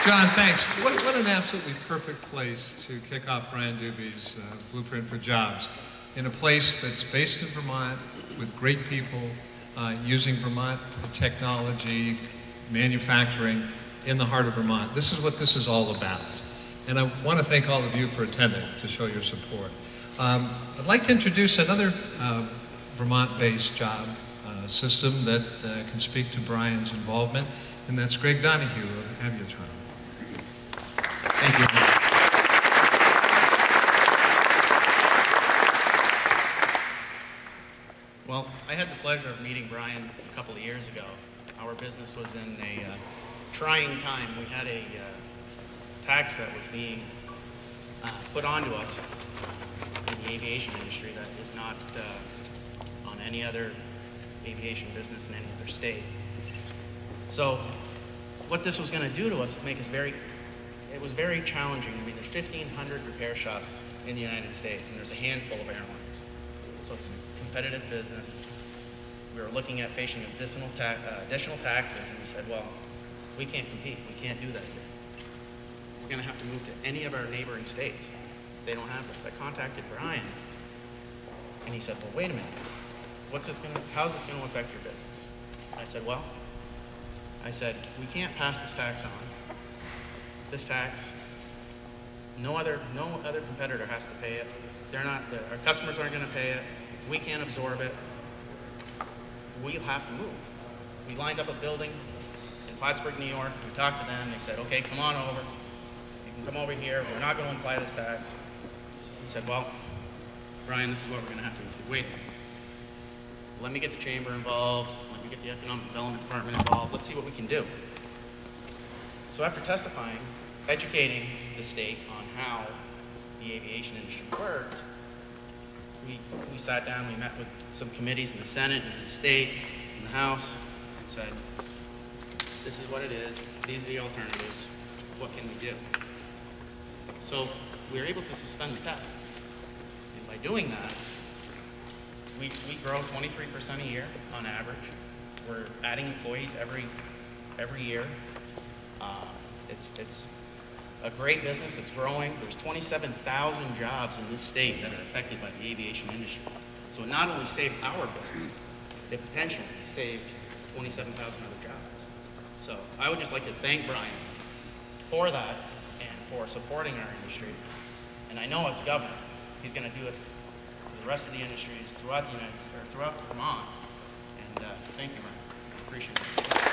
John, thanks. What an absolutely perfect place to kick off Brian Dubie's Blueprint for Jobs. In a place that's based in Vermont with great people using Vermont technology, manufacturing in the heart of Vermont. This is what this is all about. And I want to thank all of you for attending to show your support. I'd like to introduce another Vermont-based job system that can speak to Brian's involvement, and that's Greg Donahue of Abutron. Thank you. Well, I had the pleasure of meeting Brian a couple of years ago. Our business was in a trying time. We had a tax that was being put onto us in the aviation industry that is not on any other aviation business in any other state. So what this was going to do to us is make us it was very challenging. I mean, there's 1,500 repair shops in the United States, and there's a handful of airlines. So it's a competitive business. We were looking at facing additional taxes, and we said, well, we can't compete. We can't do that here. We're going to have to move to any of our neighboring states. They don't have this. I contacted Brian, and he said, well, wait a minute. How's this going to affect your business? I said, well, we can't pass this tax on. This tax, no other competitor has to pay it. Our customers aren't going to pay it. We can't absorb it. We'll have to move. We lined up a building in Plattsburgh, New York. We talked to them. They said, okay, come on over. You can come over here. We're not going to apply this tax. We said, well, Brian, this is what we're going to have to do. He said, wait a minute. Let me get the chamber involved. Let me get the economic development department involved. Let's see what we can do. So after testifying, educating the state on how the aviation industry worked, we sat down, we met with some committees in the Senate and in the state, in the House, and said, this is what it is, these are the alternatives, what can we do? So we were able to suspend the tax. And by doing that, we grow 23% a year on average. We're adding employees every year. It's a great business. It's growing. There's 27,000 jobs in this state that are affected by the aviation industry. So it not only saved our business, it potentially saved 27,000 other jobs. So I would just like to thank Brian for that and for supporting our industry. And I know as governor, he's going to do it to the rest of the industries throughout the throughout Vermont. And thank you, Brian. I appreciate it.